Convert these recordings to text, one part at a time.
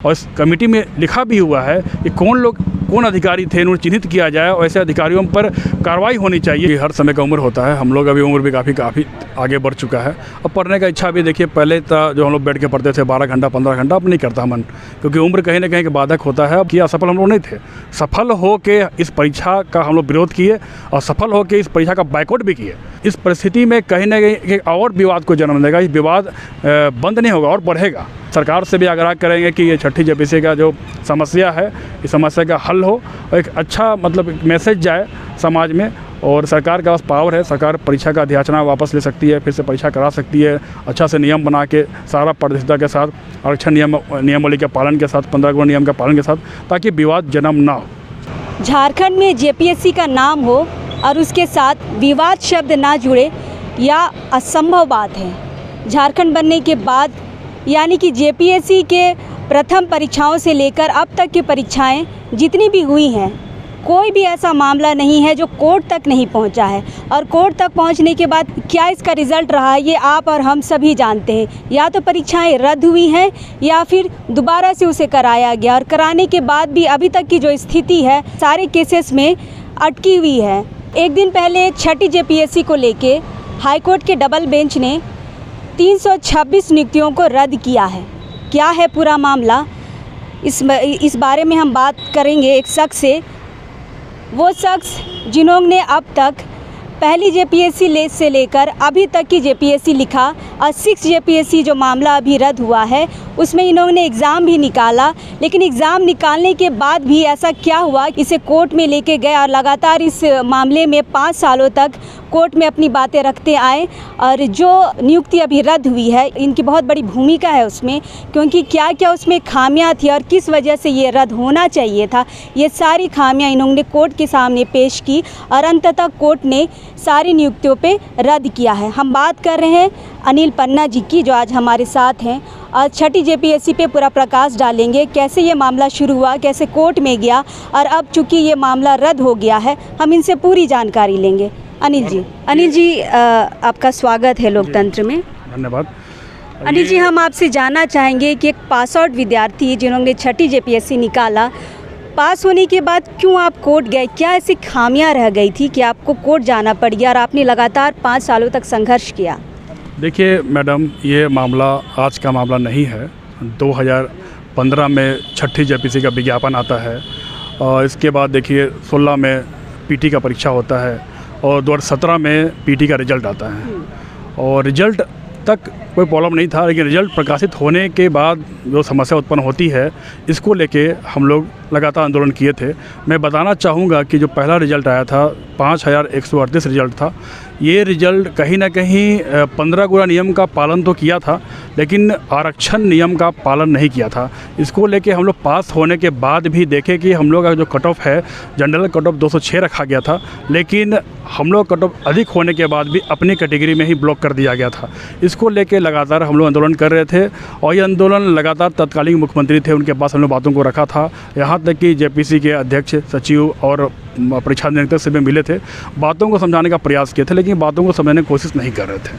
और इस कमेटी में लिखा भी हुआ है कि कौन अधिकारी थे, उन्हें चिन्हित किया जाए और ऐसे अधिकारियों पर कार्रवाई होनी चाहिए। हर समय का उम्र होता है, हम लोग अभी उम्र भी काफ़ी आगे बढ़ चुका है। अब पढ़ने का इच्छा भी देखिए, पहले तो जो हम लोग बैठ के पढ़ते थे 12 घंटा 15 घंटा, अब नहीं करता मन, क्योंकि उम्र कहीं ना कहीं के बाधक होता है। अब किया सफल हम लोग नहीं थे। सफल हो के इस परीक्षा का हम लोग विरोध किए और सफल हो के इस परीक्षा का बाइकआउट भी किए। इस परिस्थिति में कहीं ना कहीं एक और विवाद को जन्म देगा। ये विवाद बंद नहीं होगा और बढ़ेगा। सरकार से भी आग्रह करेंगे कि ये छठी जेपीएससी का जो समस्या है, इस समस्या का हल हो और एक अच्छा एक मैसेज जाए समाज में। और सरकार के पास पावर है, सरकार परीक्षा का अध्याचना वापस ले सकती है, फिर से परीक्षा करा सकती है, अच्छा से नियम बना के सारा पारदर्शिता के साथ, आरक्षण नियमावली के पालन के साथ, 15 गुना नियम के पालन के साथ, ताकि विवाद जन्म ना हो। झारखंड में जेपीएससी का नाम हो और उसके साथ विवाद शब्द ना जुड़े, यह असंभव बात है। झारखंड बनने के बाद यानी कि जेपीएससी के प्रथम परीक्षाओं से लेकर अब तक की परीक्षाएं जितनी भी हुई हैं, कोई भी ऐसा मामला नहीं है जो कोर्ट तक नहीं पहुंचा है। और कोर्ट तक पहुंचने के बाद क्या इसका रिज़ल्ट रहा है, ये आप और हम सभी जानते हैं। या तो परीक्षाएं रद्द हुई हैं या फिर दोबारा से उसे कराया गया, और कराने के बाद भी अभी तक की जो स्थिति है सारे केसेस में अटकी हुई है। एक दिन पहले छठी जेपीएससी को लेके हाईकोर्ट के डबल बेंच ने 326 नियुक्तियों को रद्द किया है। क्या है पूरा मामला, इस बारे में हम बात करेंगे एक शख्स से। वो शख्स जिन्होंने अब तक पहली जेपीएससी से लेकर अभी तक की जेपीएससी लिखा और 6 जेपीएससी जो मामला अभी रद्द हुआ है उसमें इन्होंने एग्ज़ाम भी निकाला। लेकिन एग्ज़ाम निकालने के बाद भी ऐसा क्या हुआ, इसे कोर्ट में लेके गए और लगातार इस मामले में 5 सालों तक कोर्ट में अपनी बातें रखते आए। और जो नियुक्ति अभी रद्द हुई है, इनकी बहुत बड़ी भूमिका है उसमें, क्योंकि क्या क्या उसमें खामियां थी और किस वजह से ये रद्द होना चाहिए था, ये सारी खामियां इन्होंने कोर्ट के सामने पेश की और अंततः कोर्ट ने सारी नियुक्तियों पे रद्द किया है। हम बात कर रहे हैं अनिल पन्ना जी की, जो आज हमारे साथ हैं और छठी जेपीएससी पे पूरा प्रकाश डालेंगे। कैसे ये मामला शुरू हुआ, कैसे कोर्ट में गया और अब चूँकि ये मामला रद्द हो गया है, हम इनसे पूरी जानकारी लेंगे। अनिल जी आपका स्वागत है लोकतंत्र में। धन्यवाद। अनिल जी, हम आपसे जानना चाहेंगे कि एक पास आउट विद्यार्थी जिन्होंने छठी जेपीएससी निकाला, पास होने के बाद क्यों आप कोर्ट गए? क्या ऐसी खामियां रह गई थी कि आपको कोर्ट जाना पड़ गया और आपने लगातार 5 सालों तक संघर्ष किया? देखिए मैडम, ये मामला आज का मामला नहीं है। 2015 में छठी जेपीएससी का विज्ञापन आता है और इसके बाद देखिए 16 में पीटी का परीक्षा होता है और 2017 में पीटी का रिज़ल्ट आता है। और रिज़ल्ट तक कोई प्रॉब्लम नहीं था, लेकिन रिज़ल्ट प्रकाशित होने के बाद जो समस्या उत्पन्न होती है, इसको लेके हम लोग लगातार आंदोलन किए थे। मैं बताना चाहूँगा कि जो पहला रिज़ल्ट आया था 5138 रिज़ल्ट था। ये रिज़ल्ट कहीं ना कहीं 15 गुना नियम का पालन तो किया था, लेकिन आरक्षण नियम का पालन नहीं किया था। इसको लेके हम लोग पास होने के बाद भी देखे कि हम लोग का जो कट ऑफ है, जनरल कट ऑफ 206 रखा गया था, लेकिन हम लोग कट ऑफ अधिक होने के बाद भी अपनी कैटेगरी में ही ब्लॉक कर दिया गया था। इसको लेके लगातार हम लोग आंदोलन कर रहे थे और ये आंदोलन लगातार तत्कालीन मुख्यमंत्री थे, उनके पास हम लोग बातों को रखा था। यहाँ तक कि जेपीएससी के अध्यक्ष, सचिव और परीक्षा निरीक्षक से भी मिले थे, बातों को समझाने का प्रयास किए थे, लेकिन बातों को समझने की कोशिश नहीं कर रहे थे।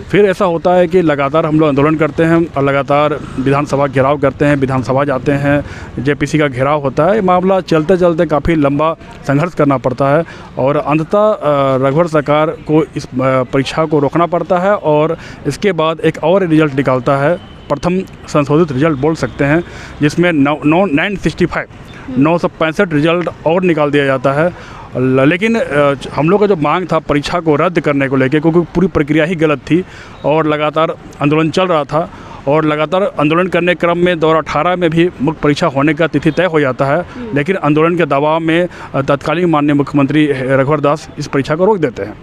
फिर ऐसा होता है कि लगातार हम लोग आंदोलन करते हैं और लगातार विधानसभा घेराव करते हैं, विधानसभा जाते हैं, जेपीएससी का घेराव होता है। मामला चलते चलते काफ़ी लंबा संघर्ष करना पड़ता है और अंततः रघुवर सरकार को इस परीक्षा को रोकना पड़ता है और इसके बाद एक और रिजल्ट निकालता है, प्रथम संशोधित रिजल्ट बोल सकते हैं, जिसमें 965 रिजल्ट और निकाल दिया जाता है। लेकिन हम लोग का जो मांग था परीक्षा को रद्द करने को लेके, क्योंकि पूरी प्रक्रिया ही गलत थी और लगातार आंदोलन चल रहा था और लगातार आंदोलन करने क्रम में 2018 में भी मुख्य परीक्षा होने का तिथि तय हो जाता है, लेकिन आंदोलन के दबाव में तत्कालीन माननीय मुख्यमंत्री रघुवर दास इस परीक्षा को रोक देते हैं।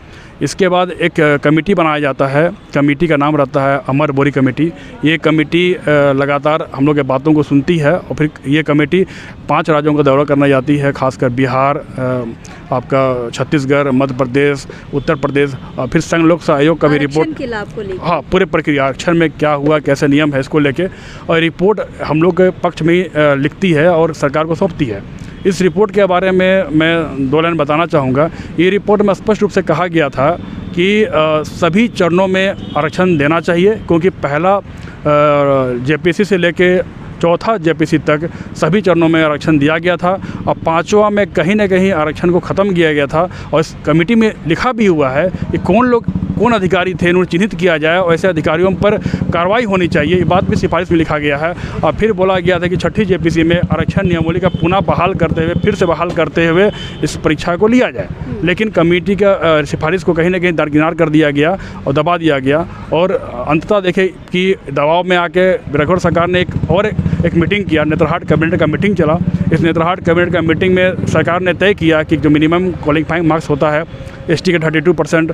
इसके बाद एक कमेटी बनाया जाता है, कमेटी का नाम रहता है अमर बोरी कमेटी। ये कमेटी लगातार हम लोग के बातों को सुनती है और फिर ये कमेटी 5 राज्यों का दौरा करना जाती है, खासकर बिहार, आपका छत्तीसगढ़, मध्य प्रदेश, उत्तर प्रदेश और फिर संघ लोक सेवा आयोग का भी रिपोर्ट, हाँ, पूरे प्रक्रिया आरक्षण में क्या हुआ, कैसे नियम है, इसको लेके और रिपोर्ट हम लोग के पक्ष में लिखती है और सरकार को सौंपती है। इस रिपोर्ट के बारे में मैं 2 लाइन बताना चाहूँगा। ये रिपोर्ट में स्पष्ट रूप से कहा गया था कि सभी चरणों में आरक्षण देना चाहिए, क्योंकि पहला जेपीएससी से लेके चौथा जेपीसी तक सभी चरणों में आरक्षण दिया गया था। अब पाँचवा में कहीं ना कहीं आरक्षण को ख़त्म किया गया था और इस कमेटी में लिखा भी हुआ है कि कौन अधिकारी थे, उन्हें चिन्हित किया जाए और ऐसे अधिकारियों पर कार्रवाई होनी चाहिए। ये बात भी सिफारिश में लिखा गया है। और फिर बोला गया था कि छठी जेपीसी में आरक्षण नियमावली का पुनः बहाल करते हुए, फिर से बहाल करते हुए इस परीक्षा को लिया जाए। लेकिन कमेटी का सिफारिश को कहीं ना कहीं दरकिनार कर दिया गया और दबा दिया गया और अंततः देखे कि दबाव में आके रघुवर सरकार ने एक मीटिंग किया। नेतरहाट कैबिनेट का मीटिंग चला। इस नेतरहाट कैबिनेट का मीटिंग में सरकार ने तय किया कि जो मिनिमम क्वालिफाइंग मार्क्स होता है, एसटी का 32%,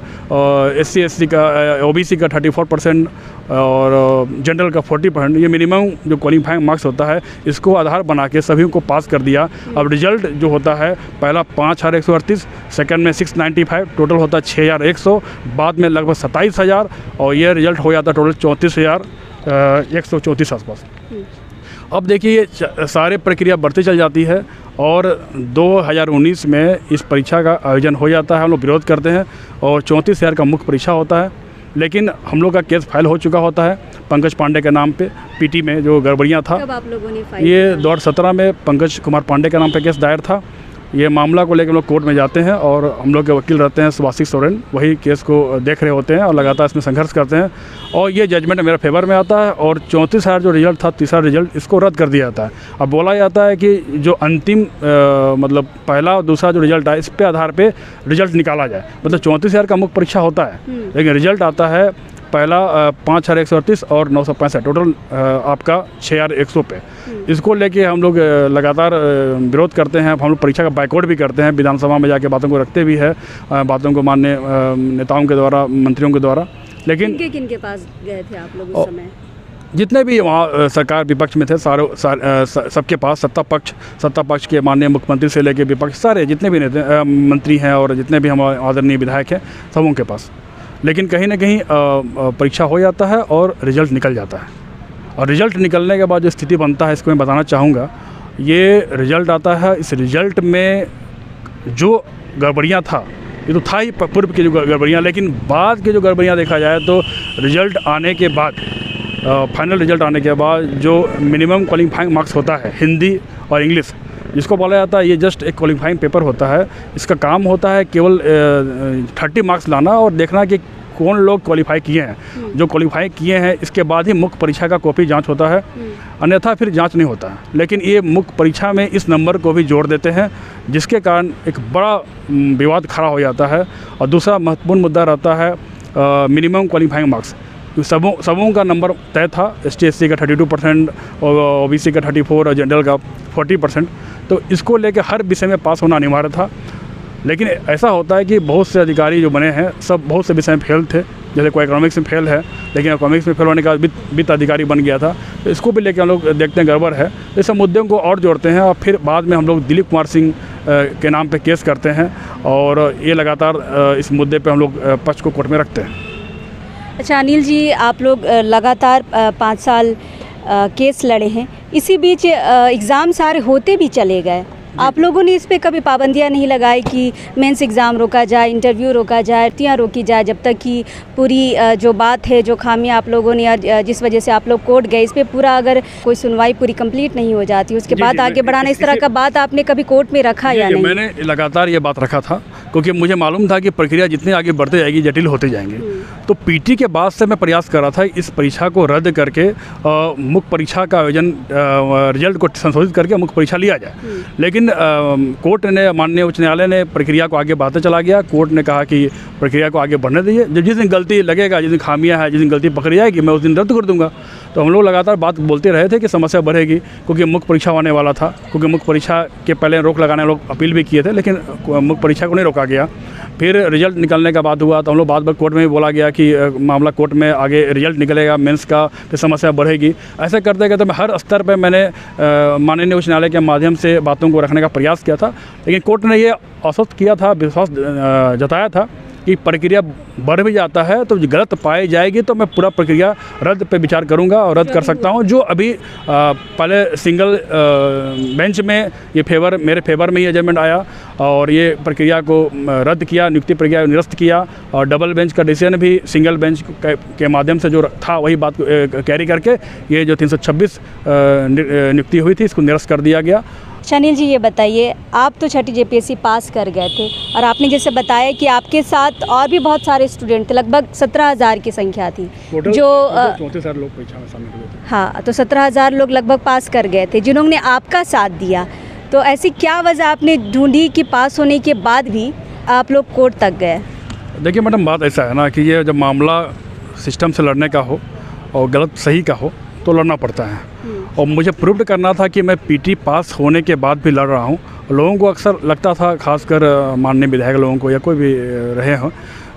एससी एसटी का ओबीसी का 34% और जनरल का 40%, ये मिनिमम जो क्वालिफाइंग मार्क्स होता है इसको आधार बना के सभी को पास कर दिया। अब रिजल्ट जो होता है पहला 5138, सेकंड में 695, टोटल होता है 6100, बाद में लगभग 27000 और ये रिजल्ट हो जाता टोटल 34134 आसपास। अब देखिए सारे प्रक्रिया बढ़ती चल जाती है और 2019 में इस परीक्षा का आयोजन हो जाता है। हम लोग विरोध करते हैं और 34,000 का मुख्य परीक्षा होता है, लेकिन हम लोग का केस फाइल हो चुका होता है पंकज पांडे के नाम पे। पीटी में जो गड़बड़ियाँ था, कब आप लोगों ने फाइल ये 2017 में पंकज कुमार पांडे के नाम पे केस दायर था। ये मामला को लेकर हम लोग कोर्ट में जाते हैं और हम लोग के वकील रहते हैं सुभाषिक सोरेन, वही केस को देख रहे होते हैं और लगातार इसमें संघर्ष करते हैं और ये जजमेंट मेरे फेवर में आता है और 34,000 जो रिजल्ट था, तीसरा रिजल्ट, इसको रद्द कर दिया जाता है। अब बोला जाता है कि जो अंतिम मतलब पहला और दूसरा जो रिजल्ट है इस पे आधार पे रिजल्ट निकाला जाए। मतलब 34,000 का मुख्य परीक्षा होता है, लेकिन रिजल्ट आता है पहला 5138 और 965, टोटल आपका 6100 पे। इसको लेके हम लोग लगातार विरोध करते हैं। हम लोग परीक्षा का बाइकआउट भी करते हैं, विधानसभा में जाके बातों को रखते भी है, बातों को माननीय नेताओं के द्वारा, मंत्रियों के द्वारा। लेकिन किन के पास गए थे आप लोग उस समय? जितने भी वहाँ सरकार विपक्ष में थे सबके पास, सत्ता पक्ष के माननीय मुख्यमंत्री से लेके विपक्ष, सारे जितने भी नेता मंत्री हैं और जितने भी हमारे आदरणीय विधायक हैं सबों के पास। लेकिन कहीं ना कहीं परीक्षा हो जाता है और रिजल्ट निकल जाता है और रिजल्ट निकलने के बाद जो स्थिति बनता है इसको मैं बताना चाहूँगा। ये रिजल्ट आता है, इस रिजल्ट में जो गड़बड़ियाँ था, ये तो था ही पूर्व की जो गड़बड़ियाँ, लेकिन बाद की जो गड़बड़ियाँ देखा जाए तो रिजल्ट आने के बाद, फाइनल रिजल्ट आने के बाद जो मिनिमम क्वालिफाइंग मार्क्स होता है हिंदी और इंग्लिश, जिसको बोला जाता है ये जस्ट एक क्वालिफाइंग पेपर होता है। इसका काम होता है केवल 30 मार्क्स लाना और देखना कि कौन लोग क्वालिफाई किए हैं। जो क्वालिफाई किए हैं इसके बाद ही मुख्य परीक्षा का कॉपी जांच होता है, अन्यथा फिर जांच नहीं होता है। लेकिन ये मुख्य परीक्षा में इस नंबर को भी जोड़ देते हैं, जिसके कारण एक बड़ा विवाद खड़ा हो जाता है। और दूसरा महत्वपूर्ण मुद्दा रहता है मिनिमम क्वालिफाइंग मार्क्स। सबों का नंबर तय था, एसटी एससी का 32% और ओबीसी का 34% और जनरल का 40%। तो इसको लेकर हर विषय में पास होना अनिवार्य था। लेकिन ऐसा होता है कि बहुत से अधिकारी जो बने हैं सब बहुत से विषय में फेल थे। जैसे कोई इकोनॉमिक्स में फेल है, लेकिन इकोनॉमिक्स में फेल होने का वित्त अधिकारी बन गया था। तो इसको भी लेकर हम लोग देखते हैं गड़बड़ है। इस सब मुद्दों को और जोड़ते हैं और फिर बाद में हम लोग दिलीप कुमार सिंह के नाम पे केस करते हैं और ये लगातार इस मुद्दे पे हम लोग पक्ष को कोर्ट में रखते हैं। अच्छा अनिल जी, आप लोग लगातार 5 साल केस लड़े हैं, इसी बीच एग्ज़ाम सारे होते भी चले गए। आप लोगों ने इस पे कभी पाबंदियां नहीं लगाई कि मेंस एग्ज़ाम रोका जाए, इंटरव्यू रोका जाए, तियाँ रोकी जाए, जब तक कि पूरी जो बात है, जो खामियां आप लोगों ने जिस वजह से आप लोग कोर्ट गए, इस पे पूरा अगर कोई सुनवाई पूरी कंप्लीट नहीं हो जाती उसके बाद आगे बढ़ाना, इस तरह का बात आपने कभी कोर्ट में रखा या नहीं? मैंने लगातार ये बात रखा था क्योंकि मुझे मालूम था कि प्रक्रिया जितनी आगे बढ़ती जाएगी जटिल होते जाएंगे। तो पीटी के बाद से मैं प्रयास कर रहा था इस परीक्षा को रद्द करके मुख्य परीक्षा का आयोजन, रिजल्ट को संशोधित करके मुख्य परीक्षा लिया जाए। लेकिन कोर्ट ने, माननीय उच्च न्यायालय ने प्रक्रिया को आगे बढ़ाते चला गया। कोर्ट ने कहा कि प्रक्रिया को आगे बढ़ने दीजिए, जब जिस दिन गलती लगेगा, जिस दिन खामियां है, जिस दिन गलती पकड़ी जाएगी, मैं उस दिन रद्द कर दूंगा। तो हम लोग लगातार बात बोलते रहे थे कि समस्या बढ़ेगी क्योंकि मुख्य परीक्षा होने वाला था। क्योंकि मुख्य परीक्षा के पहले रोक लगाने लोग अपील भी किए थे, लेकिन मुख्य परीक्षा को नहीं रोका गया। फिर रिजल्ट निकलने का बात हुआ तो हम लोग बात कोर्ट में भी बोला गया कि मामला कोर्ट में आगे रिजल्ट निकलेगा, मेंस का फिर समस्या बढ़ेगी। ऐसे करते करते मैं हर स्तर पर मैंने माननीय उच्च न्यायालय के माध्यम से बातों को रखने का प्रयास किया था, लेकिन कोर्ट ने ये आश्वस्त किया था, विश्वास जताया था कि प्रक्रिया बढ़ भी जाता है तो गलत पाई जाएगी तो मैं पूरा प्रक्रिया रद्द पे विचार करूंगा और रद्द कर सकता हूं। जो अभी पहले सिंगल बेंच में ये मेरे फेवर में ये जजमेंट आया और ये प्रक्रिया को रद्द किया, नियुक्ति प्रक्रिया निरस्त किया और डबल बेंच का डिसीजन भी सिंगल बेंच के माध्यम से जो था वही बात कैरी करके ये जो 326 नियुक्ति हुई थी इसको निरस्त कर दिया गया। अनिल जी, ये बताइए, आप तो छठी जेपीएससी पास कर गए थे और आपने जैसे बताया कि आपके साथ और भी बहुत सारे स्टूडेंट थे, लगभग 17,000 की संख्या थी जो 34,000 लोग परीक्षा में शामिल हुए थे। हाँ, तो 17,000 लोग लगभग पास कर गए थे जिन्होंने आपका साथ दिया। तो ऐसी क्या वजह आपने ढूंढी कि पास होने के बाद भी आप लोग कोर्ट तक गए? देखिए मैडम, बात ऐसा है ना कि ये जब मामला सिस्टम से लड़ने का हो और गलत सही का हो तो लड़ना पड़ता है और मुझे प्रूव करना था कि मैं पीटी पास होने के बाद भी लड़ रहा हूँ। लोगों को अक्सर लगता था, खासकर माननीय विधायक लोगों को या कोई भी रहे हों,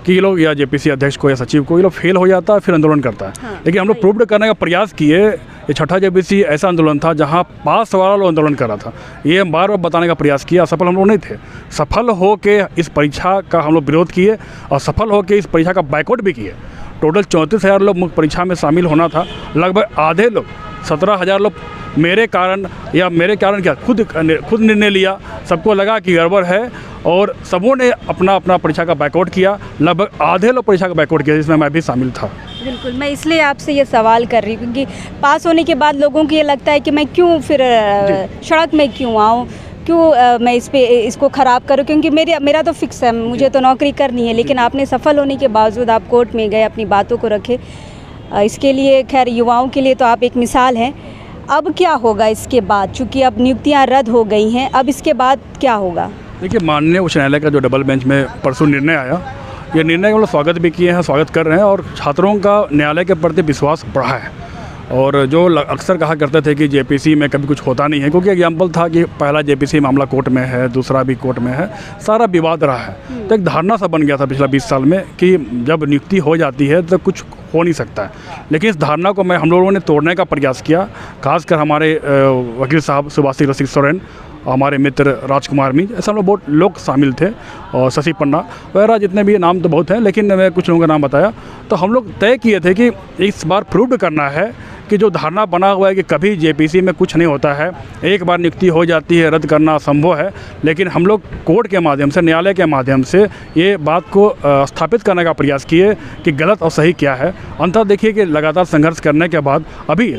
कि ये लोग या जेपीसी अध्यक्ष को या सचिव को ये लोग फेल हो जाता है फिर आंदोलन करता है। हाँ, लेकिन हम लोग प्रूव करने का प्रयास किए। ये छठा जेपीसी ऐसा आंदोलन था जहाँ पास वाला लोग आंदोलन कर रहा था। ये हम बार बार बताने का प्रयास किया, सफल हम लोग नहीं थे। सफल हो के इस परीक्षा का हम लोग विरोध किए और सफल हो के इस परीक्षा का बाइकआउट भी किए। टोटल 34,000 लोग मुख्य परीक्षा में शामिल होना था, लगभग आधे लोग 17,000 लोग मेरे कारण क्या खुद निर्णय लिया। सबको लगा कि गड़बड़ है और सबों ने अपना अपना परीक्षा का बाइकआउट किया। लगभग आधे लोग परीक्षा का बाइकआउट किया जिसमें मैं भी शामिल था। बिल्कुल, मैं इसलिए आपसे ये सवाल कर रही हूँ क्योंकि पास होने के बाद लोगों को ये लगता है कि मैं क्यों फिर सड़क में क्यों आऊँ, क्यों मैं इसको ख़राब करूँ, क्योंकि मेरा तो फिक्स है, मुझे तो नौकरी करनी है। लेकिन आपने सफल होने के बावजूद आप कोर्ट में गए, अपनी बातों को रखे। इसके लिए खैर युवाओं के लिए तो आप एक मिसाल हैं। अब क्या होगा इसके बाद, चूँकि अब नियुक्तियाँ रद्द हो गई हैं, अब इसके बाद क्या होगा? देखिए, माननीय उच्च न्यायालय का जो डबल बेंच में परसों निर्णय आया, ये निर्णय का हम लोग स्वागत भी किए हैं, स्वागत कर रहे हैं और छात्रों का न्यायालय के प्रति विश्वास बढ़ा है। और जो अक्सर कहा करते थे कि जेपीसी में कभी कुछ होता नहीं है, क्योंकि एग्जाम्पल था कि पहला जेपीसी मामला कोर्ट में है, दूसरा भी कोर्ट में है, सारा विवाद रहा है। तो एक धारणा सा बन गया था पिछला 20 साल में कि जब नियुक्ति हो जाती है तो कुछ हो नहीं सकता है। लेकिन इस धारणा को हम लोगों ने तोड़ने का प्रयास किया। खासकर हमारे वकील साहब सुभाषी रसिक सोरेन, हमारे मित्र राजकुमार मी, ऐसे हम लोग बहुत लोग शामिल थे और शशि पन्ना वगैरह, जितने भी नाम तो बहुत हैं लेकिन मैं कुछ लोगों का नाम बताया। तो हम लोग तय किए थे कि इस बार प्रूव करना है कि जो धारणा बना हुआ है कि कभी जेपीसी में कुछ नहीं होता है, एक बार नियुक्ति हो जाती है, रद्द करना असंभव है। लेकिन हम लोग कोर्ट के माध्यम से, न्यायालय के माध्यम से ये बात को स्थापित करने का प्रयास किए कि गलत और सही क्या है। अंततः देखिए कि लगातार संघर्ष करने के बाद अभी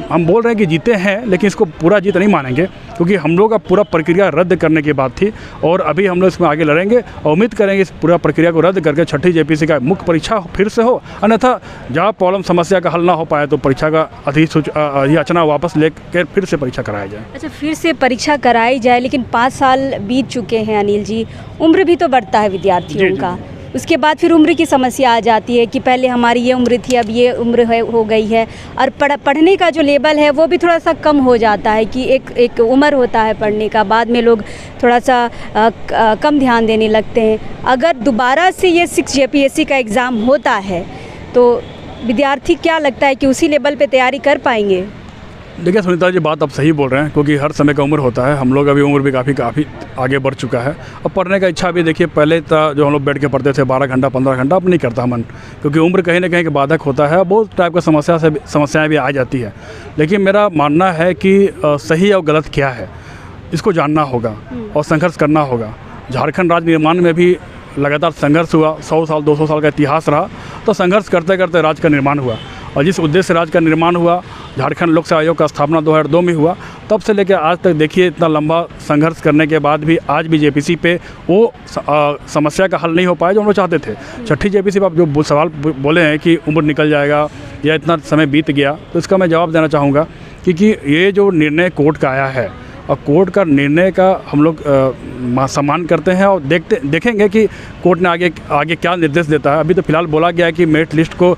हम बोल रहे हैं कि जीते हैं, लेकिन इसको पूरा जीत नहीं मानेंगे क्योंकि हम लोग का पूरा प्रक्रिया रद्द करने की बात थी और अभी हम लोग इसमें आगे लड़ेंगे और उम्मीद करेंगे इस पूरा प्रक्रिया को रद्द करके छठी जेपीसी का मुख्य परीक्षा फिर से हो। अन्यथा जहाँ प्रॉब्लम समस्या का हल ना हो पाए तो परीक्षा का अधिसूचना वापस लेकर फिर से परीक्षा कराया जाए। अच्छा, फिर से परीक्षा कराई जाए, लेकिन 5 साल बीत चुके हैं अनिल जी, उम्र भी तो बढ़ता है विद्यार्थियों का। उसके बाद फिर उम्र की समस्या आ जाती है कि पहले हमारी ये उम्र थी, अब ये उम्र हो गई है और पढ़ने का जो लेवल है वो भी थोड़ा सा कम हो जाता है कि एक उम्र होता है पढ़ने का, बाद में लोग थोड़ा सा कम ध्यान देने लगते हैं। अगर दोबारा से ये 6 जेपीएससी का एग्ज़ाम होता है तो विद्यार्थी क्या लगता है कि उसी लेवल पे तैयारी कर पाएंगे? देखिए सुनीता जी, बात आप सही बोल रहे हैं क्योंकि हर समय का उम्र होता है। हम लोग अभी उम्र भी काफ़ी आगे बढ़ चुका है और पढ़ने का इच्छा भी देखिए पहले तो जो हम लोग बैठ के पढ़ते थे 12 घंटा 15 घंटा, अब नहीं करता मन, क्योंकि उम्र कहीं ना कहीं बाधक होता है, बहुत टाइप का समस्याएँ भी आ जाती है। लेकिन मेरा मानना है कि सही और गलत क्या है इसको जानना होगा और संघर्ष करना होगा। झारखंड राज्य निर्माण में भी लगातार संघर्ष हुआ, 100 साल 200 साल का इतिहास रहा, तो संघर्ष करते करते राज्य का निर्माण हुआ और जिस उद्देश्य से राज्य का निर्माण हुआ, झारखंड लोक सेवा आयोग का स्थापना 2002 में हुआ, तब से लेकर आज तक देखिए इतना लंबा संघर्ष करने के बाद भी आज भी जेपीसी पे वो समस्या का हल नहीं हो पाया जो हम लोग चाहते थे। छठी जेपीसी पर आप जो सवाल बोले हैं कि उम्र निकल जाएगा या इतना समय बीत गया, तो इसका मैं जवाब देना चाहूँगा क्योंकि ये जो निर्णय कोर्ट का आया है और कोर्ट का निर्णय का हम लोग सम्मान करते हैं और देखेंगे कि कोर्ट ने आगे क्या निर्देश देता है। अभी तो फिलहाल बोला गया है कि मेरिट लिस्ट को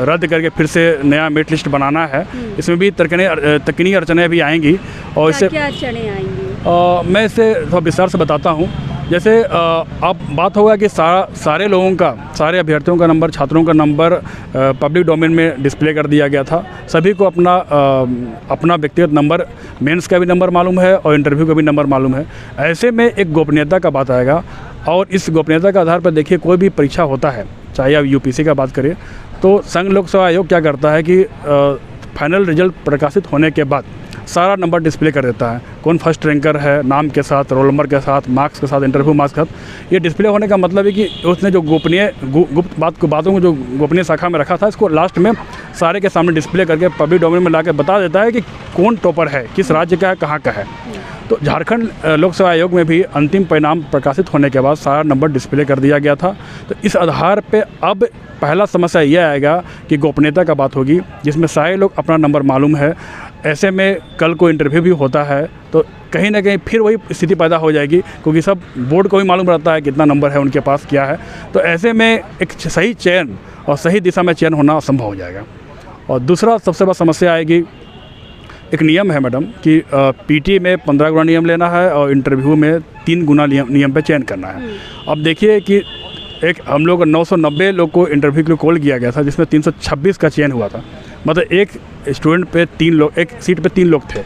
रद्द करके फिर से नया मेरिट लिस्ट बनाना है। इसमें भी तकनीकी अड़चनें भी आएंगी और इससे क्या अड़चनें आएंगी मैं इसे थोड़ा विस्तार से बताता हूँ। जैसे अब बात होगा कि सारे लोगों का, सारे अभ्यर्थियों का नंबर, छात्रों का नंबर पब्लिक डोमेन में डिस्प्ले कर दिया गया था। सभी को अपना व्यक्तिगत नंबर, मेंस का भी नंबर मालूम है और इंटरव्यू का भी नंबर मालूम है। ऐसे में एक गोपनीयता का बात आएगा। और इस गोपनीयता के आधार पर देखिए कोई भी परीक्षा होता है, चाहे आप यूपीएससी का बात करें, तो संघ लोक सेवा आयोग क्या करता है कि फाइनल रिजल्ट प्रकाशित होने के बाद सारा नंबर डिस्प्ले कर देता है, कौन फर्स्ट रैंकर है, नाम के साथ, रोल नंबर के साथ, मार्क्स के साथ, इंटरव्यू मार्क्स के साथ। ये डिस्प्ले होने का मतलब है कि उसने जो गुप्त बातों को जो गोपनीय शाखा में रखा था, इसको लास्ट में सारे के सामने डिस्प्ले करके पब्लिक डोमेन में ला के बता देता है कि कौन टॉपर है, किस राज्य का है, कहाँ का है। तो झारखंड लोक सेवा आयोग में भी अंतिम परिणाम प्रकाशित होने के बाद सारा नंबर डिस्प्ले कर दिया गया था। तो इस आधार पे अब पहला समस्या यह आएगा कि गोपनीयता का बात होगी, जिसमें सारे लोग अपना नंबर मालूम है। ऐसे में कल को इंटरव्यू भी होता है तो कहीं ना कहीं फिर वही स्थिति पैदा हो जाएगी, क्योंकि सब बोर्ड को भी मालूम रहता है कितना नंबर है उनके पास, क्या है। तो ऐसे में एक सही चयन और सही दिशा में चयन होना असंभव हो जाएगा। और दूसरा सबसे बड़ा समस्या आएगी, एक नियम है मैडम कि पीटी में 15 गुना नियम लेना है और इंटरव्यू में 3 गुना नियम पे चयन करना है। अब देखिए कि एक हम लोग 990 लोग को इंटरव्यू के लिए कॉल किया गया था, जिसमें 326 का चयन हुआ था। मतलब एक स्टूडेंट पे 3 लोग, एक सीट पे 3 लोग थे।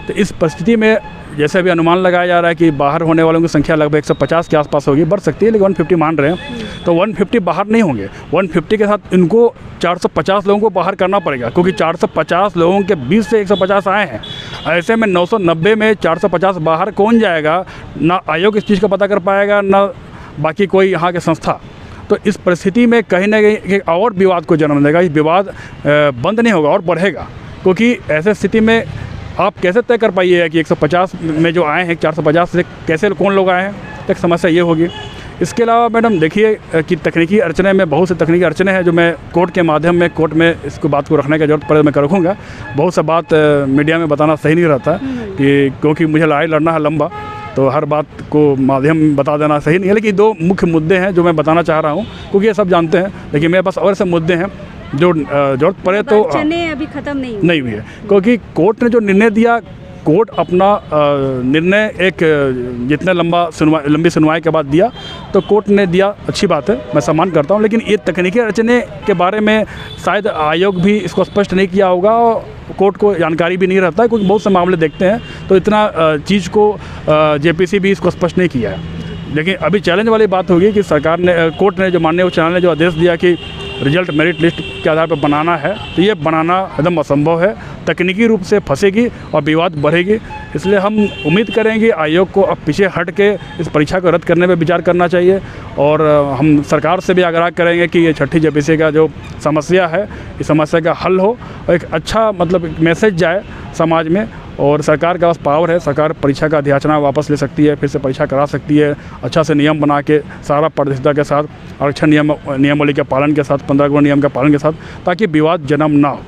तो इस परिस्थिति में जैसे अभी अनुमान लगाया जा रहा है कि बाहर होने वालों की संख्या लगभग 150 के आसपास होगी, बढ़ सकती है, लेकिन 150 मान रहे हैं। तो 150 बाहर नहीं होंगे, 150 के साथ इनको 450 लोगों को बाहर करना पड़ेगा, क्योंकि 450 लोगों के बीच से 150 आए हैं। ऐसे में 990 में 450 बाहर कौन जाएगा? ना आयोग इस चीज़ का पता कर पाएगा, ना बाकी कोई यहाँ के संस्था। तो इस परिस्थिति में कहीं ना कहीं एक और विवाद को जन्म देगा। ये विवाद बंद नहीं होगा और बढ़ेगा, क्योंकि ऐसे स्थिति में आप कैसे तय कर पाइएगा कि 150 में जो आए हैं 450 से कैसे कौन लोग आए हैं? एक समस्या ये होगी। इसके अलावा मैडम देखिए कि तकनीकी अड़चने में बहुत से तकनीकी अड़चने हैं, जो मैं कोर्ट के माध्यम में कोर्ट में इसको बात को रखने की जरूरत पड़े मैं रखूँगा। बहुत सा बात मीडिया में बताना सही नहीं रहता कि, क्योंकि मुझे लड़ाई लड़ना है लंबा, तो हर बात को माध्यम बता देना सही नहीं है। लेकिन 2 मुख्य मुद्दे हैं जो मैं बताना चाह रहा हूँ, क्योंकि ये सब जानते हैं, लेकिन मेरे पास और से मुद्दे हैं जो जरूरत पड़े तो अभी ख़त्म नहीं हुई है। क्योंकि कोर्ट ने जो निर्णय दिया, कोर्ट अपना निर्णय एक जितने लंबी सुनवाई के बाद दिया, तो कोर्ट ने दिया, अच्छी बात है, मैं सम्मान करता हूं। लेकिन ये तकनीकी अड़चने के बारे में शायद आयोग भी इसको स्पष्ट नहीं किया होगा और कोर्ट को जानकारी भी नहीं रहता है, क्योंकि बहुत से मामले देखते हैं तो इतना चीज़ को जेपीसी भी इसको स्पष्ट नहीं किया है। लेकिन अभी चैलेंज वाली बात होगी कि सरकार ने, कोर्ट ने, जो माननीय उच्च न्यायालय ने जो आदेश दिया कि रिजल्ट मेरिट लिस्ट के आधार पर बनाना है, तो ये बनाना एकदम असंभव है, तकनीकी रूप से फंसेगी और विवाद बढ़ेगी। इसलिए हम उम्मीद करेंगे आयोग को अब पीछे हट के इस परीक्षा को रद्द करने पर विचार करना चाहिए। और हम सरकार से भी आग्रह करेंगे कि ये छठी जेपीसी का जो समस्या है, इस समस्या का हल हो और एक अच्छा मतलब मैसेज जाए समाज में। और सरकार के पास पावर है, सरकार परीक्षा का अधियाचना वापस ले सकती है, फिर से परीक्षा करा सकती है, अच्छा से नियम बना के सारा पारदर्शिता के साथ, आरक्षण नियमावली के पालन के साथ, 15 गुना नियम के पालन के साथ, ताकि विवाद जन्म ना हो।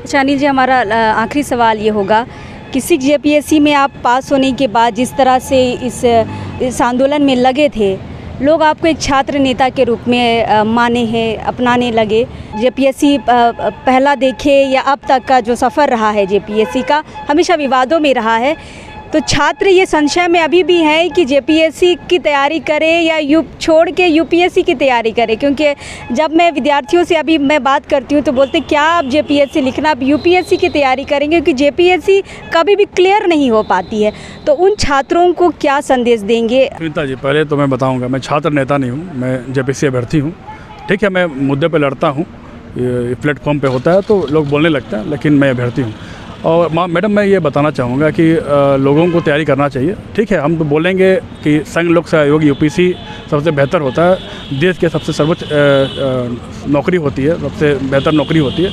अच्छा अनिल जी, हमारा आखिरी सवाल ये होगा कि सिक्स जेपीएससी में आप पास होने के बाद जिस तरह से इस आंदोलन में लगे थे, लोग आपको एक छात्र नेता के रूप में माने हैं, अपनाने लगे। जेपीएससी पहला देखे या अब तक का जो सफ़र रहा है जेपीएससी का, हमेशा विवादों में रहा है। तो छात्र ये संशय में अभी भी हैं कि जेपीएससी की तैयारी करें या छोड़ के यूपीएससी की तैयारी करें, क्योंकि जब मैं विद्यार्थियों से अभी मैं बात करती हूँ तो बोलते हैं क्या आप जेपीएससी लिखना, आप यूपीएससी की तैयारी करेंगे, क्योंकि जेपीएससी कभी भी क्लियर नहीं हो पाती है। तो उन छात्रों को क्या संदेश देंगे? सुनीता जी, पहले तो मैं बताऊँगा, मैं छात्र नेता नहीं हूँ, मैं जेपीएससी अभ्यर्थी हूँ। ठीक है, मैं मुद्दे पर लड़ता हूँ, प्लेटफॉर्म पर होता है तो लोग बोलने लगते हैं, लेकिन मैं अभ्यर्थी हूँ। और मैडम मैं ये बताना चाहूँगा कि लोगों को तैयारी करना चाहिए। ठीक है, हम तो बोलेंगे कि संघ लोक सेवा आयोग यूपीसी सबसे बेहतर होता है, देश के सबसे सर्वोच्च नौकरी होती है, सबसे बेहतर नौकरी होती है,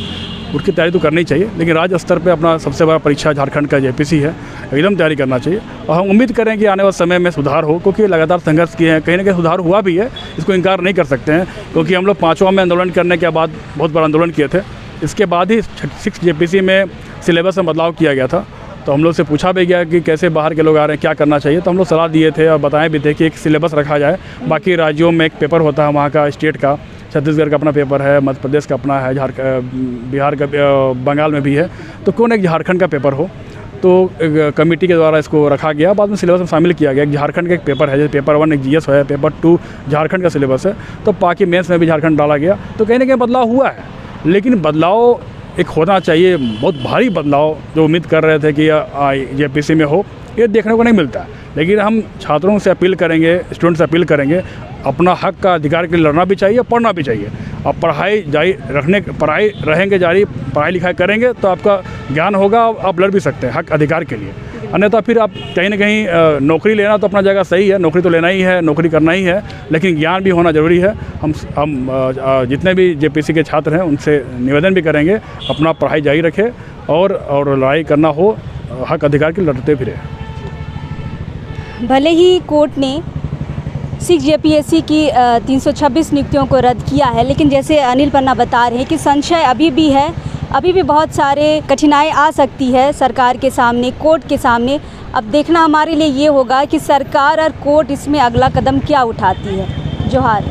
उसकी तैयारी तो करनी चाहिए। लेकिन राज्य स्तर पे अपना सबसे बड़ा परीक्षा झारखंड का जेपीसी है, एकदम तैयारी करना चाहिए। और हम उम्मीद करें कि आने वाले समय में सुधार हो, क्योंकि लगातार संघर्ष किए हैं, कहीं ना कहीं सुधार हुआ भी है, इसको इनकार नहीं कर सकते हैं। क्योंकि हम लोग 5वां में आंदोलन करने के बाद बहुत बड़ा आंदोलन किए थे, इसके बाद ही 6 जेपीसी में सिलेबस में बदलाव किया गया था। तो हम लोग से पूछा भी गया कि कैसे बाहर के लोग आ रहे हैं, क्या करना चाहिए, तो हम लोग सलाह दिए थे और बताए भी थे कि एक सिलेबस रखा जाए। बाकी राज्यों में एक पेपर होता है वहाँ का, स्टेट का, छत्तीसगढ़ का अपना पेपर है, मध्य प्रदेश का अपना है, बिहार का, बंगाल में भी है, तो कौन एक झारखंड का पेपर हो। तो कमेटी के द्वारा इसको रखा गया, बाद में सिलेबस में शामिल किया गया। झारखंड का एक पेपर है, जैसे पेपर 1 एक जीएस है, पेपर 2 झारखंड का सिलेबस है, तो बाकी मेंस में भी झारखंड डाला गया। तो कहीं ना कहीं बदलाव हुआ है, लेकिन बदलाव एक होना चाहिए बहुत भारी बदलाव जो उम्मीद कर रहे थे कि जेपीसी में हो, ये देखने को नहीं मिलता है। लेकिन हम छात्रों से अपील करेंगे, स्टूडेंट से अपील करेंगे, अपना हक का अधिकार के लिए लड़ना भी चाहिए, पढ़ना भी चाहिए। अब पढ़ाई रहेंगे जारी, पढ़ाई लिखाई करेंगे तो आपका ज्ञान होगा, आप लड़ भी सकते हैं हक अधिकार के लिए। अन्यथा फिर आप कहीं ना कहीं नौकरी लेना तो अपना जगह सही है, नौकरी तो लेना ही है, नौकरी करना ही है, लेकिन ज्ञान भी होना ज़रूरी है। हम जितने भी जेपीसी के छात्र हैं उनसे निवेदन भी करेंगे अपना पढ़ाई जारी रखें और लड़ाई करना हो हक अधिकार के लड़ते फिरे। भले ही कोर्ट ने 6 जेपीएससी की 326 नियुक्तियों को रद्द किया है, लेकिन जैसे अनिल पन्ना बता रहे हैं कि संशय अभी भी है, अभी भी बहुत सारे कठिनाई आ सकती है सरकार के सामने, कोर्ट के सामने। अब देखना हमारे लिए ये होगा कि सरकार और कोर्ट इसमें अगला कदम क्या उठाती है। जोहार।